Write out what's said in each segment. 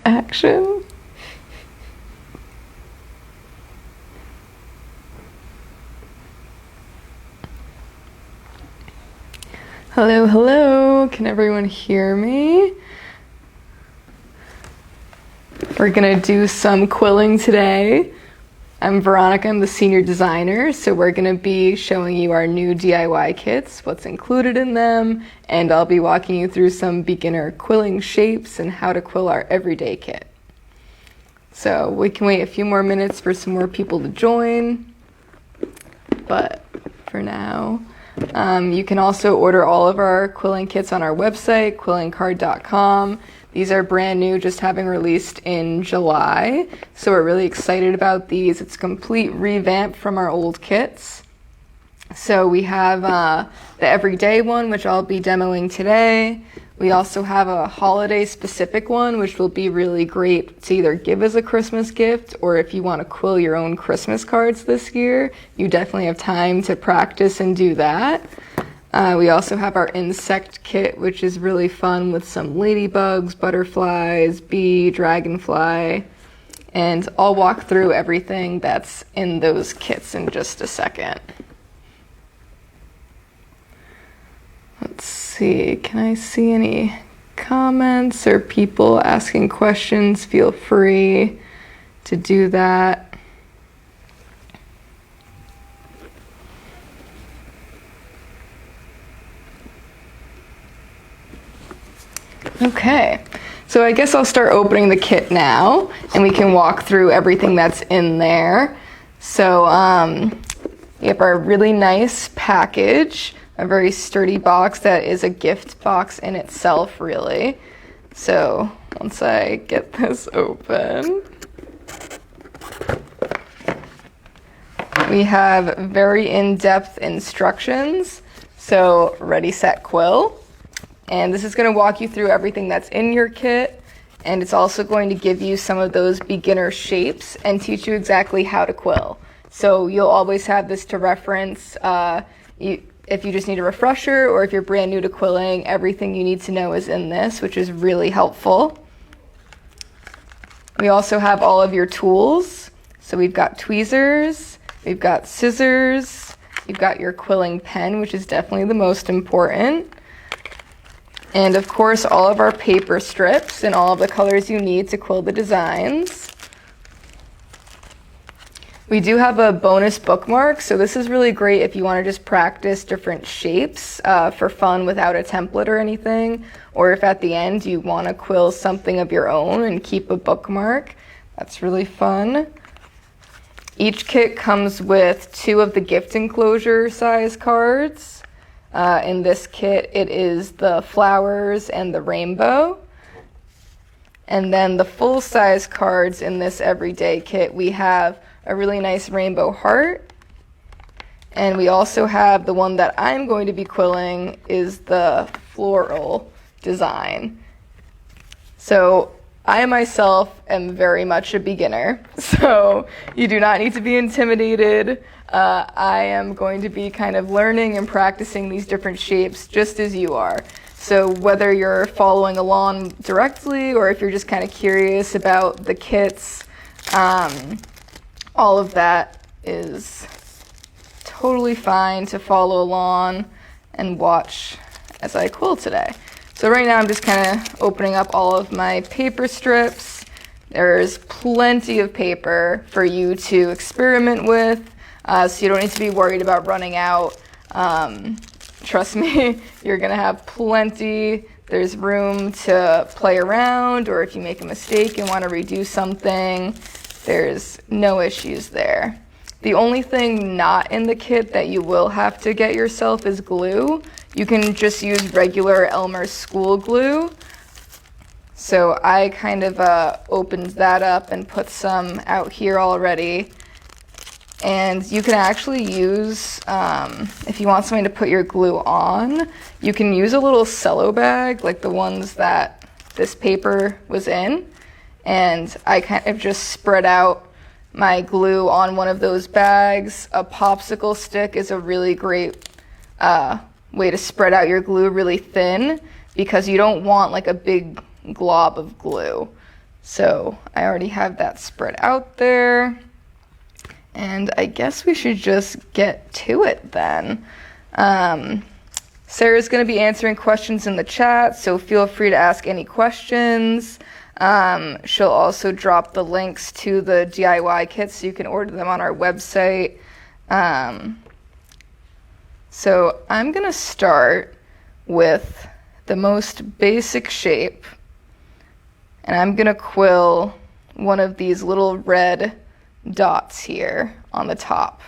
Action. Hello, hello. Can everyone hear me? We're gonna do some quilling today. I'm Veronica, I'm the senior designer, so we're gonna be showing you our new DIY kits, what's included in them, and I'll be walking you through some beginner quilling shapes and how to quill our everyday kit. So we can wait a few more minutes for some more people to join, but for now, you can also order all of our quilling kits on our website, quillingcard.com. These are brand new, just having released in July, so we're really excited about these. It's a complete revamp from our old kits. So we have the everyday one, which I'll be demoing today. We also have a holiday specific one, which will be really great to either give as a Christmas gift, or if you want to quill your own Christmas cards this year, you definitely have time to practice and do that. We also have our insect kit, which is really fun with some ladybugs, butterflies, bee, dragonfly, and I'll walk through everything that's in those kits in just a second. Let's see, can I see any comments or people asking questions? Feel free to do that. Okay, so I guess I'll start opening the kit now and we can walk through everything that's in there. So we have our really nice package, a very sturdy box that is a gift box in itself, really. So once I get this open, we have very in-depth instructions. So ready, set, quill. And this is going to walk you through everything that's in your kit, and it's also going to give you some of those beginner shapes and teach you exactly how to quill. So you'll always have this to reference if you just need a refresher, or if you're brand new to quilling, everything you need to know is in this, which is really helpful. We also have all of your tools. So we've got tweezers, we've got scissors, you've got your quilling pen, which is definitely the most important. And of course, all of our paper strips and all of the colors you need to quill the designs. We do have a bonus bookmark, so this is really great if you want to just practice different shapes for fun without a template or anything, or if at the end you want to quill something of your own and keep a bookmark. That's really fun. Each kit comes with 2 of the gift enclosure size cards. In this kit, it is the flowers and the rainbow. And then the full-size cards in this everyday kit, we have a really nice rainbow heart. And we also have the one that I'm going to be quilling is the floral design. So I myself am very much a beginner, so you do not need to be intimidated. I am going to be kind of learning and practicing these different shapes just as you are. So whether you're following along directly or if you're just kind of curious about the kits, all of that is totally fine to follow along and watch as I quill today. So right now I'm just kind of opening up all of my paper strips. There's plenty of paper for you to experiment with, so you don't need to be worried about running out. Trust me, you're gonna have plenty. There's room to play around, or if you make a mistake and want to redo something, there's no issues there. The only thing not in the kit that you will have to get yourself is glue. You can just use regular Elmer's school glue. So I kind of opened that up and put some out here already. And you can actually use, if you want something to put your glue on, you can use a little cello bag like the ones that this paper was in. And I kind of just spread out my glue on one of those bags. A popsicle stick is a really great way to spread out your glue really thin, because you don't want like a big glob of glue. So I already have that spread out there. And I guess we should just get to it then. Sarah's going to be answering questions in the chat, so feel free to ask any questions. She'll also drop the links to the DIY kits so you can order them on our website. So I'm going to start with the most basic shape, and I'm going to quill one of these little red dots here on the top.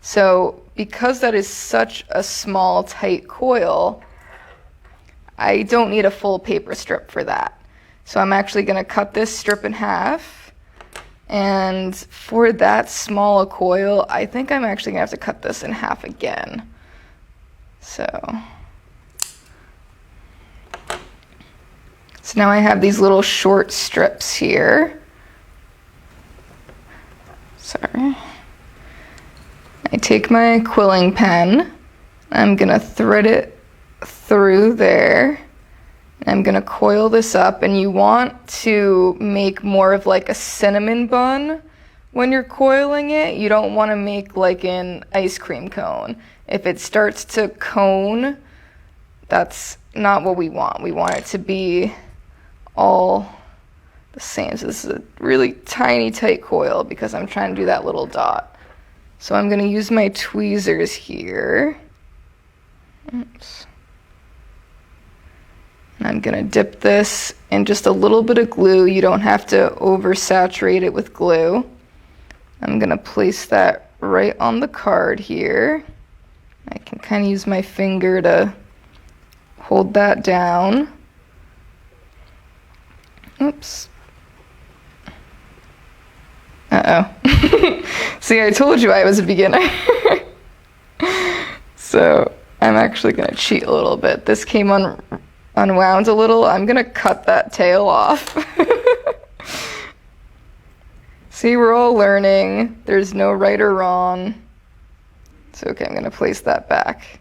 So because that is such a small, tight coil, I don't need a full paper strip for that. So I'm actually going to cut this strip in half. And for that small a coil, I think I'm actually going to have to cut this in half again. So now I have these little short strips here. Sorry. I take my quilling pen. I'm going to thread it through there. I'm going to coil this up, and you want to make more of like a cinnamon bun when you're coiling it. You don't want to make like an ice cream cone. If it starts to cone, that's not what we want. We want it to be all the same. So this is a really tiny, tight coil because I'm trying to do that little dot. So I'm going to use my tweezers here. Oops. And I'm going to dip this in just a little bit of glue. You don't have to oversaturate it with glue. I'm going to place that right on the card here. I can kind of use my finger to hold that down. Oops. Uh-oh. See, I told you I was a beginner. So I'm actually going to cheat a little bit. This came unwound a little. I'm going to cut that tail off. See, we're all learning. There's no right or wrong. So, okay, I'm going to place that back.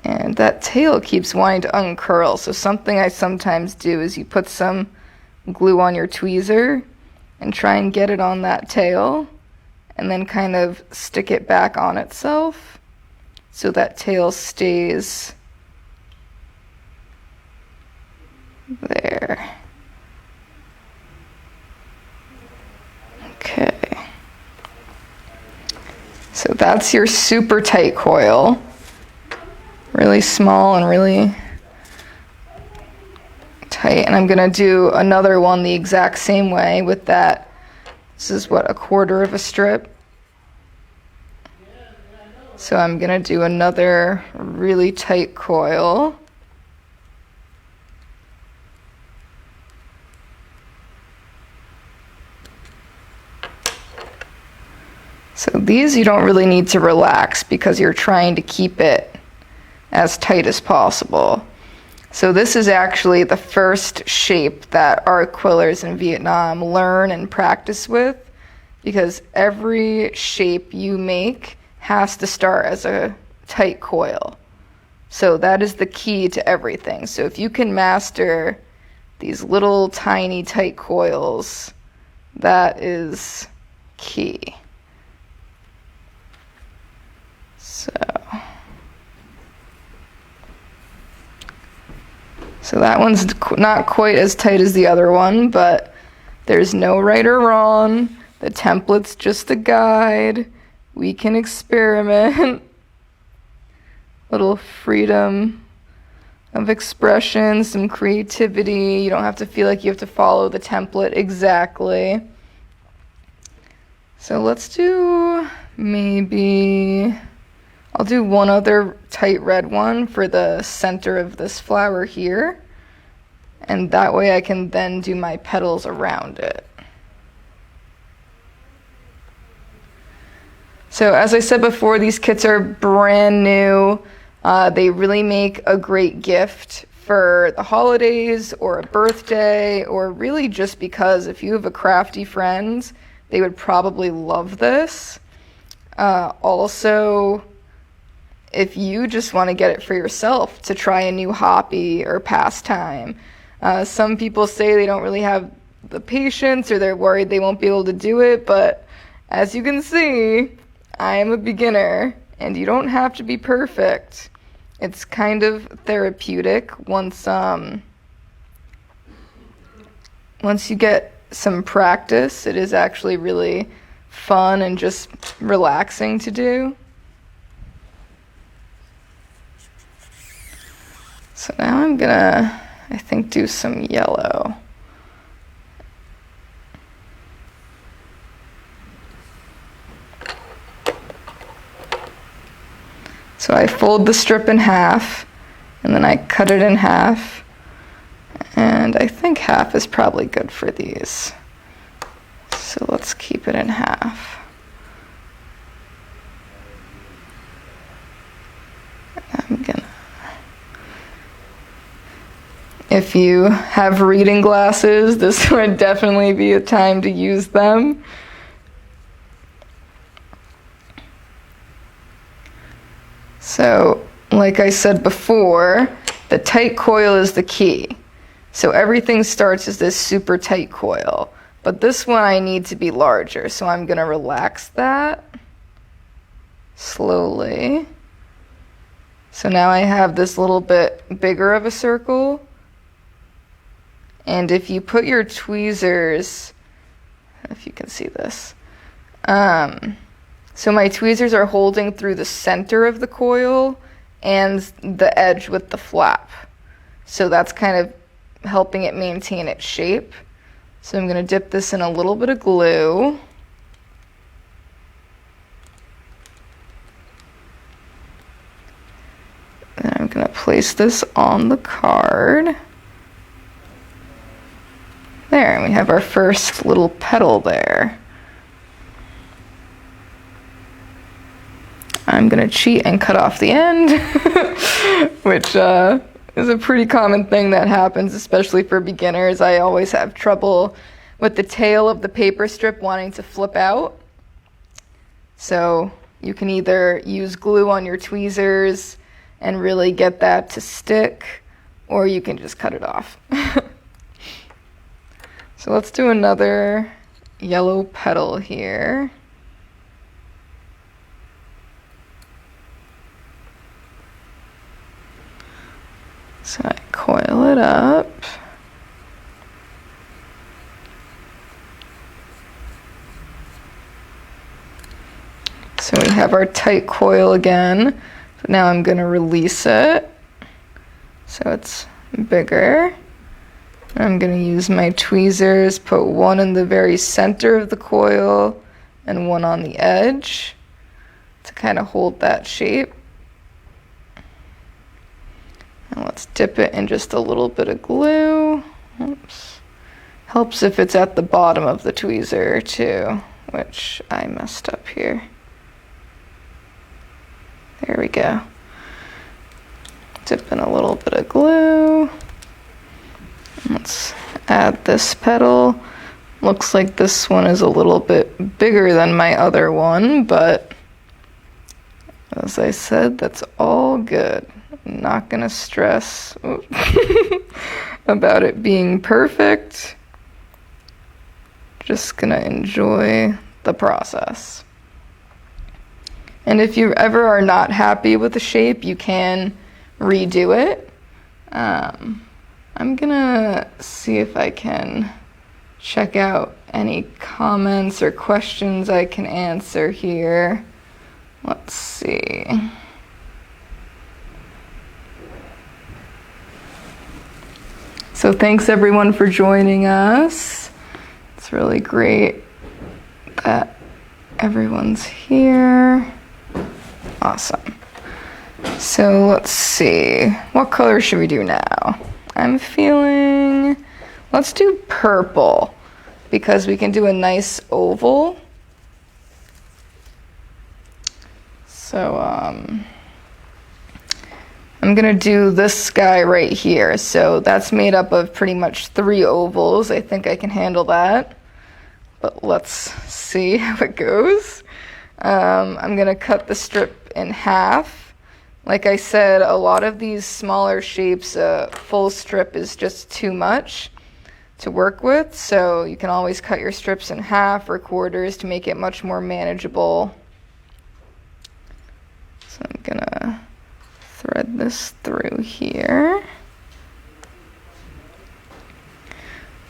And that tail keeps wanting to uncurl. So something I sometimes do is you put some glue on your tweezer and try and get it on that tail, and then kind of stick it back on itself so that tail stays there. Okay. So that's your super tight coil. Really small and really tight. And I'm going to do another one the exact same way with that. This is what, 1/4 of a strip. So I'm going to do another really tight coil. So these you don't really need to relax because you're trying to keep it as tight as possible. So this is actually the first shape that our quillers in Vietnam learn and practice with, because every shape you make has to start as a tight coil. So that is the key to everything. So if you can master these little tiny tight coils, that is key. So that one's not quite as tight as the other one, but there's no right or wrong. The template's just a guide. We can experiment. Little freedom of expression, some creativity. You don't have to feel like you have to follow the template exactly. So let's do maybe... I'll do one other tight red one for the center of this flower here, and that way I can then do my petals around it. So as I said before, these kits are brand new. They really make a great gift for the holidays or a birthday, or really just because if you have a crafty friend, they would probably love this. Also, if you just want to get it for yourself to try a new hobby or pastime. Some people say they don't really have the patience or they're worried they won't be able to do it, but as you can see, I am a beginner and you don't have to be perfect. It's kind of therapeutic once you get some practice. It is actually really fun and just relaxing to do. So now I'm gonna, I think, do some yellow. So I fold the strip in half, and then I cut it in half, and I think half is probably good for these. So let's keep it in half. I'm gonna, if you have reading glasses, this would definitely be a time to use them. So, like I said before, the tight coil is the key. So everything starts as this super tight coil, but this one I need to be larger, so I'm gonna relax that slowly. So now I have this little bit bigger of a circle, and if you put your tweezers, if you can see this, so my tweezers are holding through the center of the coil and the edge with the flap. So that's kind of helping it maintain its shape. So I'm going to dip this in a little bit of glue. And I'm going to place this on the card. There, and we have our first little petal there. I'm going to cheat and cut off the end, which is a pretty common thing that happens, especially for beginners. I always have trouble with the tail of the paper strip wanting to flip out. So you can either use glue on your tweezers and really get that to stick, or you can just cut it off. So let's do another yellow petal here. So I coil it up. So we have our tight coil again, but now I'm going to release it so it's bigger. I'm going to use my tweezers, put one in the very center of the coil and one on the edge to kind of hold that shape. And let's dip it in just a little bit of glue. Oops. Helps if it's at the bottom of the tweezer too, which I messed up here. There we go. Dip in a little bit of glue. Let's add this petal. Looks like this one is a little bit bigger than my other one, but as I said, that's all good. I'm not gonna stress about it being perfect. Just gonna enjoy the process. And if you ever are not happy with the shape, you can redo it. I'm gonna see if I can check out any comments or questions I can answer here. Let's see. So thanks everyone for joining us. It's really great that everyone's here. Awesome. So let's see. What color should we do now? I'm feeling, let's do purple because we can do a nice oval. So I'm gonna do this guy right here. So that's made up of pretty much 3 ovals. I think I can handle that. But let's see how it goes. I'm gonna cut the strip in half Like I said, a lot of these smaller shapes, a full strip is just too much to work with, so you can always cut your strips in half or quarters to make it much more manageable. So I'm gonna thread this through here.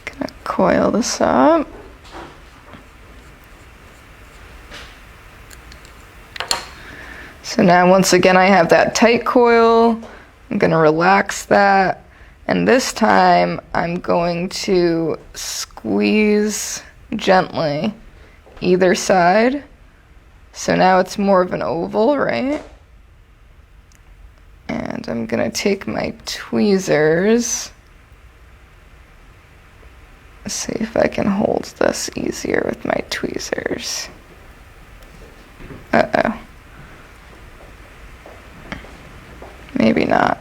Gonna coil this up. So now once again I have that tight coil. I'm gonna relax that, and this time I'm going to squeeze gently either side. So now it's more of an oval, right? And I'm gonna take my tweezers. See if I can hold this easier with my tweezers. Uh-oh. Maybe not.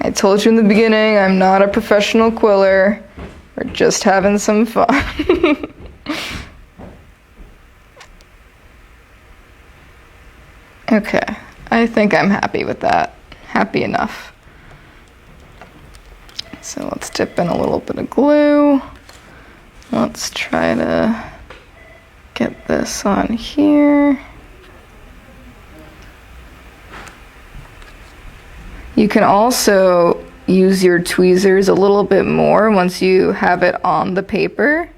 I told you in the beginning, I'm not a professional quiller. We're just having some fun. Okay, I think I'm happy with that. Happy enough. So let's dip in a little bit of glue. Let's try to get this on here. You can also use your tweezers a little bit more once you have it on the paper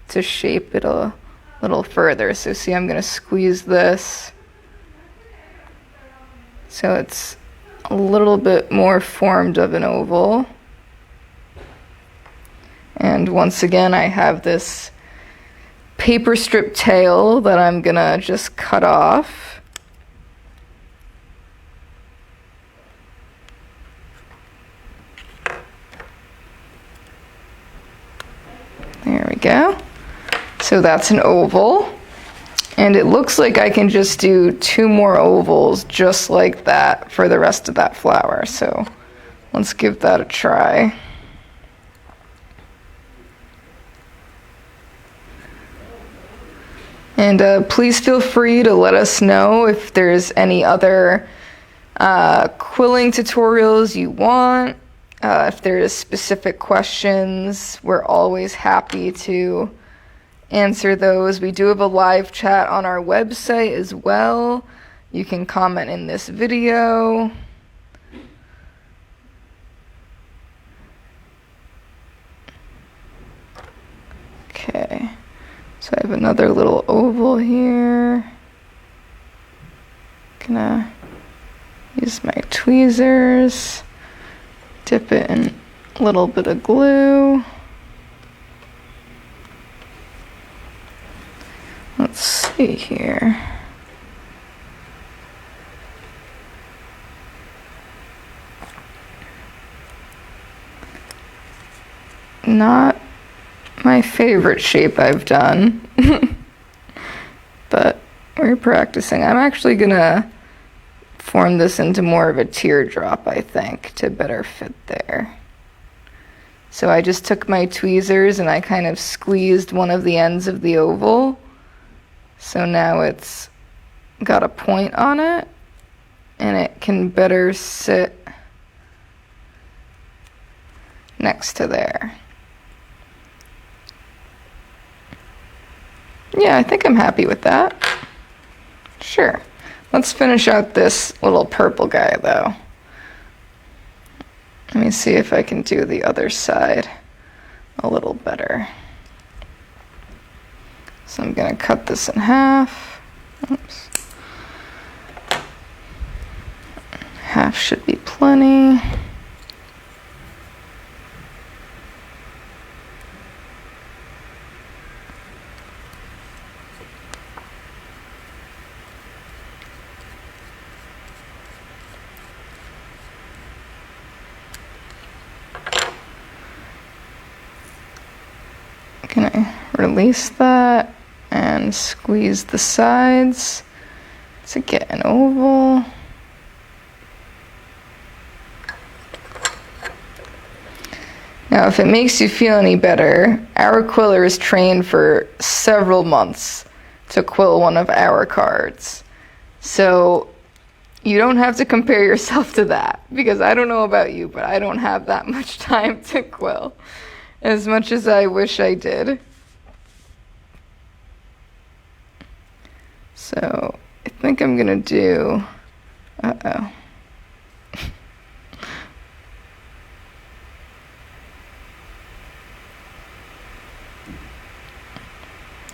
to shape it a little further. So see, I'm going to squeeze this so it's a little bit more formed of an oval. And once again, I have this paper strip tail that I'm gonna just cut off. There we go. So that's an oval. And it looks like I can just do 2 more ovals just like that for the rest of that flower. So let's give that a try. And please feel free to let us know if there's any other quilling tutorials you want. If there's specific questions, we're always happy to answer those. We do have a live chat on our website as well. You can comment in this video. Okay. So I have another little oval here. Gonna use my tweezers, dip it in a little bit of glue. Let's see here. Not my favorite shape I've done, but we're practicing. I'm actually gonna form this into more of a teardrop, I think, to better fit there. So I just took my tweezers and I kind of squeezed one of the ends of the oval. So now it's got a point on it and it can better sit next to there. Yeah, I think I'm happy with that. Sure. Let's finish out this little purple guy though. Let me see if I can do the other side a little better. So I'm going to cut this in half. Oops. Half should be plenty. Can I release that and squeeze the sides to get an oval? Now, if it makes you feel any better, our quiller is trained for several months to quill one of our cards. So you don't have to compare yourself to that, because I don't know about you, but I don't have that much time to quill, as much as I wish I did. So I think I'm gonna do, uh-oh.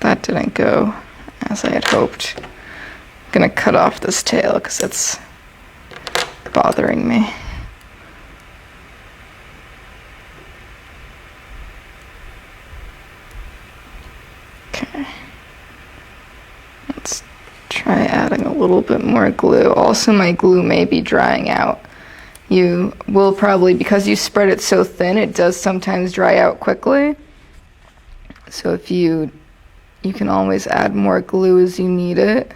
That didn't go as I had hoped. I'm gonna cut off this tail because it's bothering me. Okay. Let's try adding a little bit more glue. Also, my glue may be drying out. You will probably, because you spread it so thin, it does sometimes dry out quickly. So if you can always add more glue as you need it.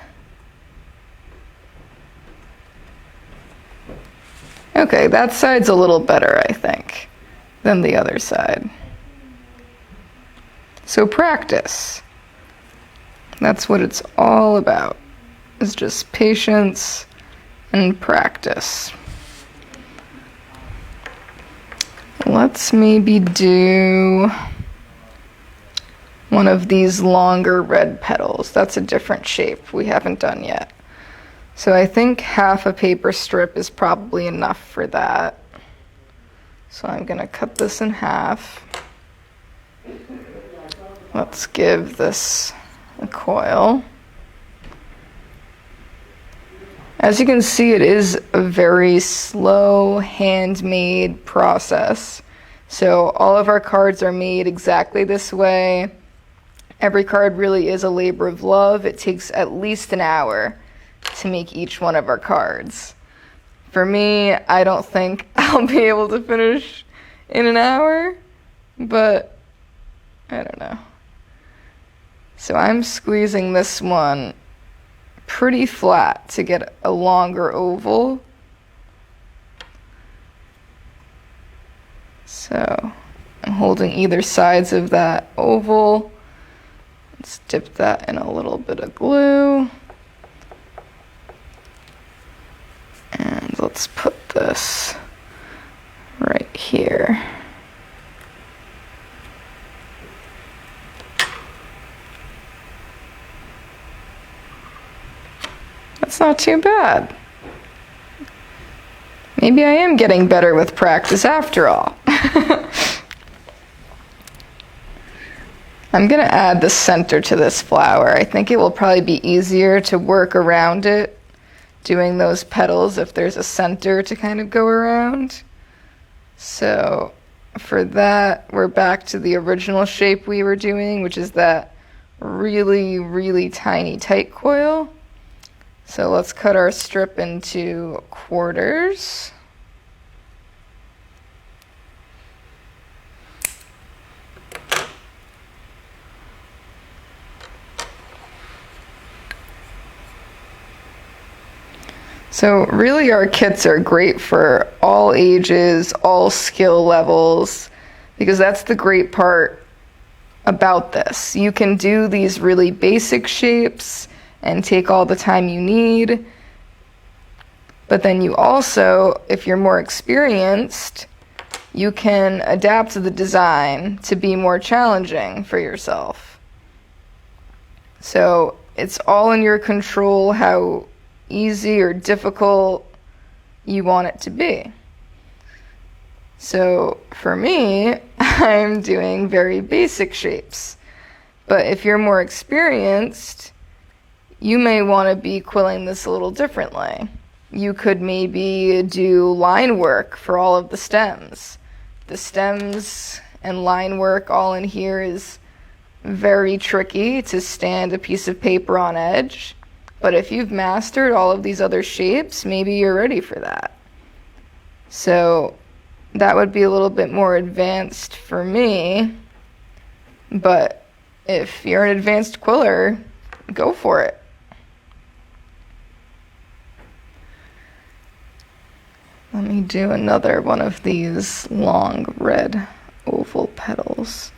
Okay, that side's a little better, I think, than the other side. So practice. That's what it's all about. It's just patience and practice. Let's maybe do one of these longer red petals. That's a different shape we haven't done yet. So I think half a paper strip is probably enough for that. So I'm gonna cut this in half. Let's give this a coil. As you can see, it is a very slow, handmade process. So all of our cards are made exactly this way. Every card really is a labor of love. It takes at least an hour to make each one of our cards. For me, I don't think I'll be able to finish in an hour, but I don't know. So I'm squeezing this one pretty flat to get a longer oval. So I'm holding either sides of that oval. Let's dip that in a little bit of glue. And let's put this right here. That's not too bad. Maybe I am getting better with practice after all. I'm gonna add the center to this flower. I think it will probably be easier to work around it, doing those petals if there's a center to kind of go around. So for that, we're back to the original shape we were doing, which is that really, really tiny tight coil. So let's cut our strip into quarters. So really our kits are great for all ages, all skill levels, because that's the great part about this. You can do these really basic shapes and take all the time you need, but then you also, if you're more experienced, you can adapt the design to be more challenging for yourself. So it's all in your control how easy or difficult you want it to be. So for me, I'm doing very basic shapes. But if you're more experienced, you may want to be quilling this a little differently. You could maybe do line work for all of the stems. The stems and line work all in here is very tricky to stand a piece of paper on edge. But if you've mastered all of these other shapes, maybe you're ready for that. So that would be a little bit more advanced for me. But if you're an advanced quiller, go for it. Let me do another one of these long red oval petals.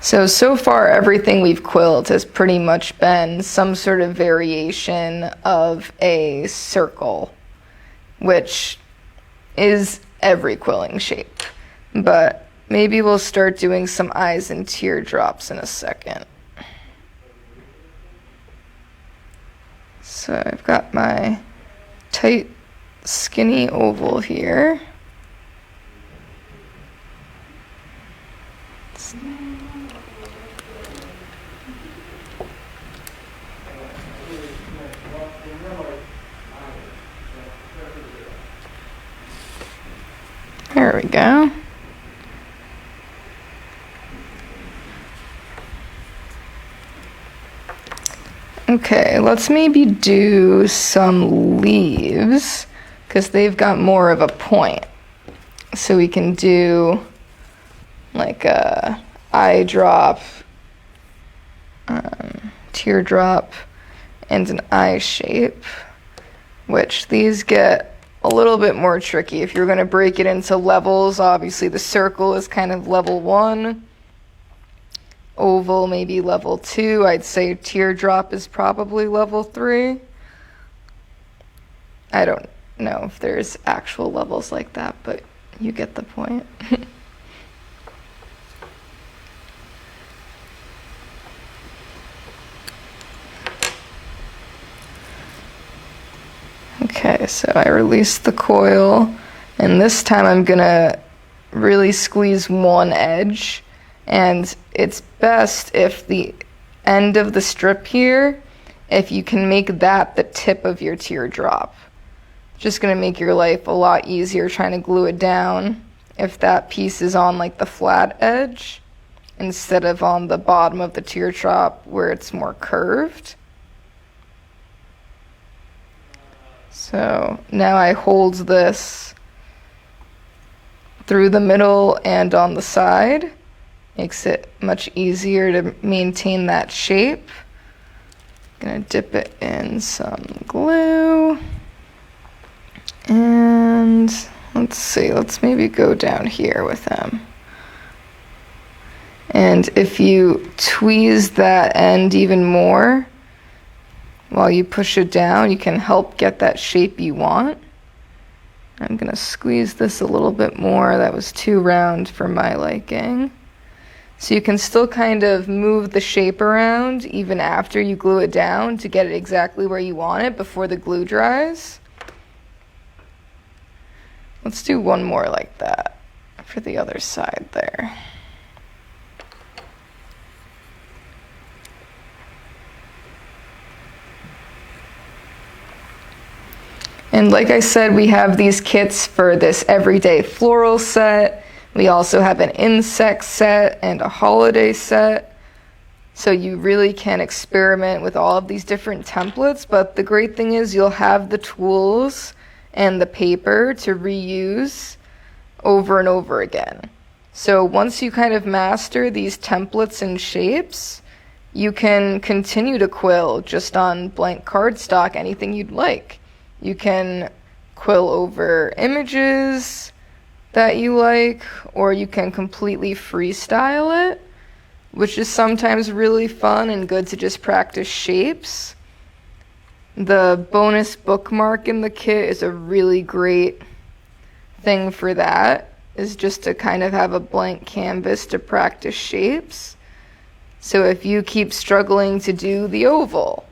So far everything we've quilled has pretty much been some sort of variation of a circle, which is every quilling shape. But maybe we'll start doing some eyes and teardrops in a second. So I've got my tight, skinny oval here. There we go. Okay, let's maybe do some leaves because they've got more of a point. So we can do like a eye drop, teardrop, and an eye shape, which these get a little bit more tricky. If you're going to break it into levels, obviously the circle is kind of level 1. Oval maybe level 2. I'd say teardrop is probably level 3. I don't know if there's actual levels like that, but you get the point. Okay, so I release the coil, and this time I'm gonna really squeeze one edge, and it's best if the end of the strip here, if you can make that the tip of your teardrop. Just gonna make your life a lot easier trying to glue it down if that piece is on like the flat edge instead of on the bottom of the teardrop where it's more curved. So now I hold this through the middle and on the side. Makes it much easier to maintain that shape. Gonna dip it in some glue. And let's see, let's maybe go down here with them. And if you tweeze that end even more, while you push it down, you can help get that shape you want. I'm gonna squeeze this a little bit more. That was too round for my liking. So you can still kind of move the shape around even after you glue it down to get it exactly where you want it before the glue dries. Let's do one more like that for the other side there. And like I said, we have these kits for this everyday floral set. We also have an insect set and a holiday set. So you really can experiment with all of these different templates, but the great thing is you'll have the tools and the paper to reuse over and over again. So once you kind of master these templates and shapes, you can continue to quill just on blank cardstock anything you'd like. You can quill over images that you like, or you can completely freestyle it, which is sometimes really fun and good to just practice shapes. The bonus bookmark in the kit is a really great thing for that, is just to kind of have a blank canvas to practice shapes. So if you keep struggling to do the oval,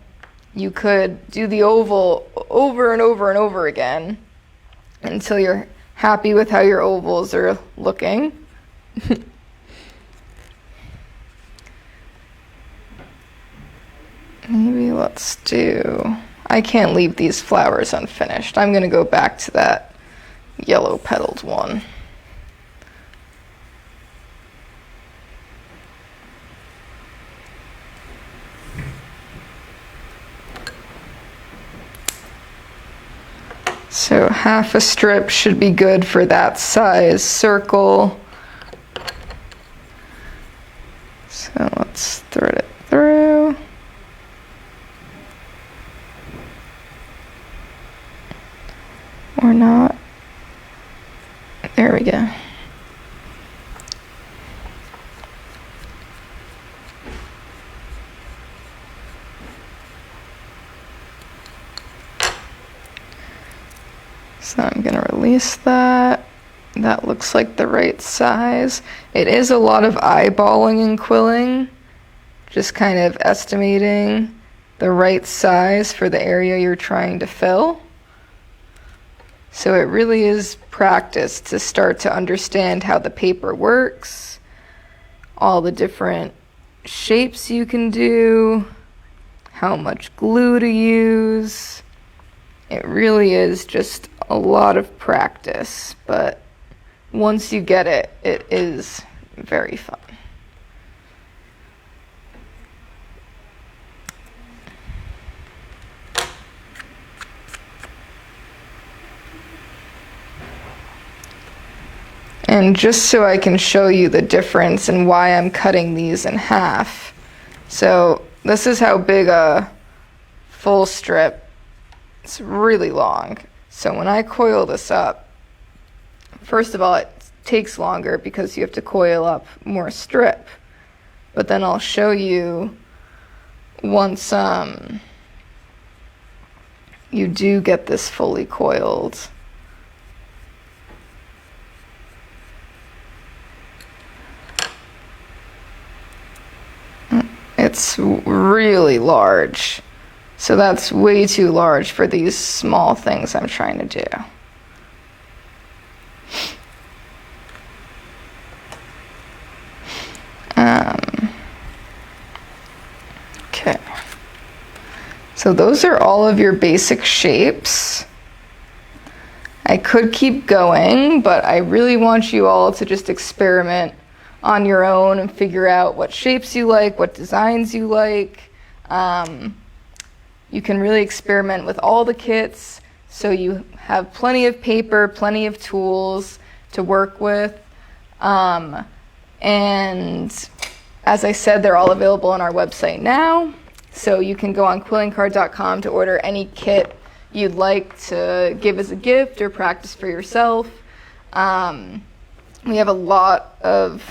you could do the oval over and over and over again until you're happy with how your ovals are looking. Maybe let's do... I can't leave these flowers unfinished. I'm going to go back to that yellow petaled one. So half a strip should be good for that size circle. So let's thread it through. Or not. There we go. So I'm going to release that. That looks like the right size. It is a lot of eyeballing and quilling, just kind of estimating the right size for the area you're trying to fill. So it really is practice to start to understand how the paper works, all the different shapes you can do, how much glue to use. It really is just a lot of practice, but once you get it, it is very fun. And just so I can show you the difference and why I'm cutting these in half. So this is how big a full strip. It's really long. So when I coil this up, first of all, it takes longer because you have to coil up more strip. But then I'll show you once you do get this fully coiled. It's really large. So that's way too large for these small things I'm trying to do. Okay. So those are all of your basic shapes. I could keep going, but I really want you all to just experiment on your own and figure out what shapes you like, what designs you like. You can really experiment with all the kits, so you have plenty of paper, plenty of tools to work with. And as I said, they're all available on our website now. So you can go on quillingcard.com to order any kit you'd like to give as a gift or practice for yourself. We have a lot of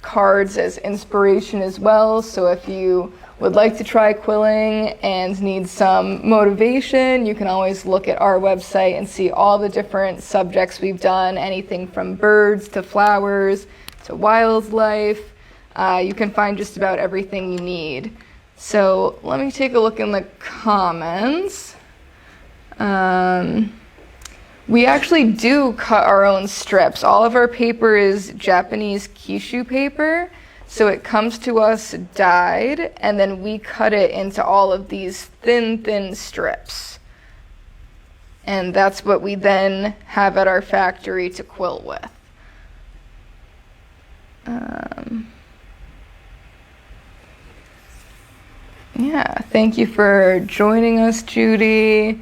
cards as inspiration as well, so if you would like to try quilling and need some motivation, you can always look at our website and see all the different subjects we've done, anything from birds to flowers to wildlife. You can find just about everything you need. So let me take a look in the comments. We actually do cut our own strips. All of our paper is Japanese Kishu paper, so it comes to us dyed, and then we cut it into all of these thin strips. And that's what we then have at our factory to quill with. Yeah, thank you for joining us, Judy.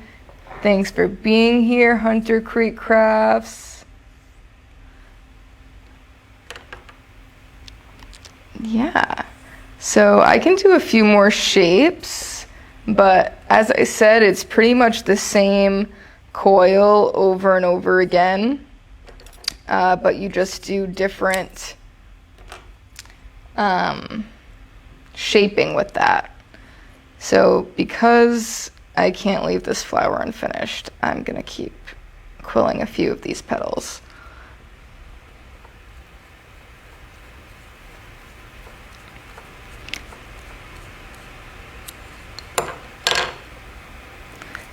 Thanks for being here, Hunter Creek Crafts. Yeah, so I can do a few more shapes, but as I said, it's pretty much the same coil over and over again, but you just do different shaping with that. So because I can't leave this flower unfinished, I'm going to keep quilling a few of these petals.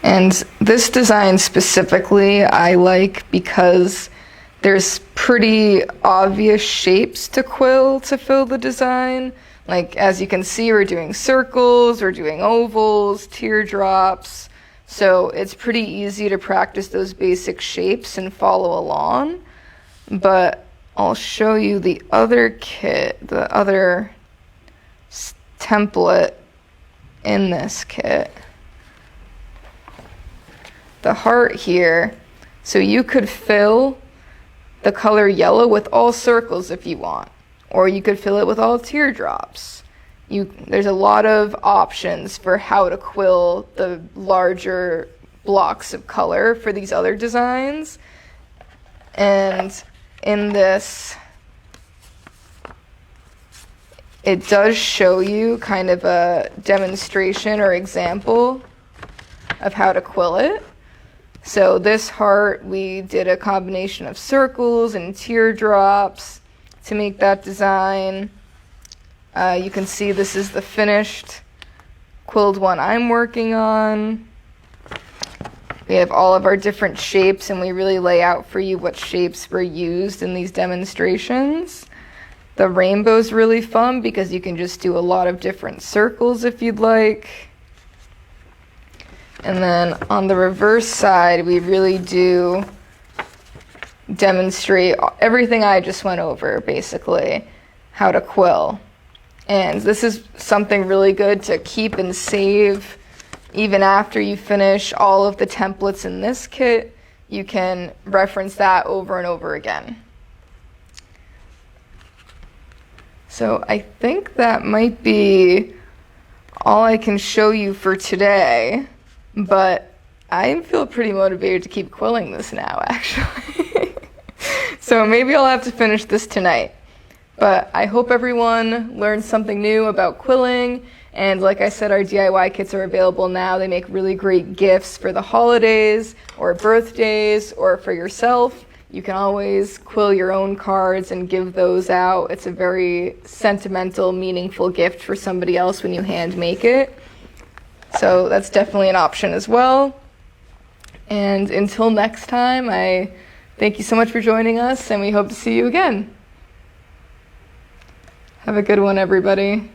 And this design specifically I like because there's pretty obvious shapes to quill to fill the design. Like, as you can see, we're doing circles, we're doing ovals, teardrops. So it's pretty easy to practice those basic shapes and follow along. But I'll show you the other kit, the other template in this kit. The heart here, so you could fill the color yellow with all circles if you want, or you could fill it with all teardrops. There's a lot of options for how to quill the larger blocks of color for these other designs. And in this, it does show you kind of a demonstration or example of how to quill it. So this heart, we did a combination of circles and teardrops to make that design. You can see this is the finished quilled one I'm working on. We have all of our different shapes, and we really lay out for you what shapes were used in these demonstrations. The rainbow's really fun because you can just do a lot of different circles if you'd like. And then on the reverse side, we really do demonstrate everything I just went over, basically, how to quill. And this is something really good to keep and save. Even after you finish all of the templates in this kit, you can reference that over and over again. So I think that might be all I can show you for today, but I feel pretty motivated to keep quilling this now, actually. So maybe I'll have to finish this tonight. But I hope everyone learned something new about quilling. And like I said, our DIY kits are available now. They make really great gifts for the holidays or birthdays or for yourself. You can always quill your own cards and give those out. It's a very sentimental, meaningful gift for somebody else when you hand make it. So that's definitely an option as well. And until next time, I thank you so much for joining us, and we hope to see you again. Have a good one, everybody.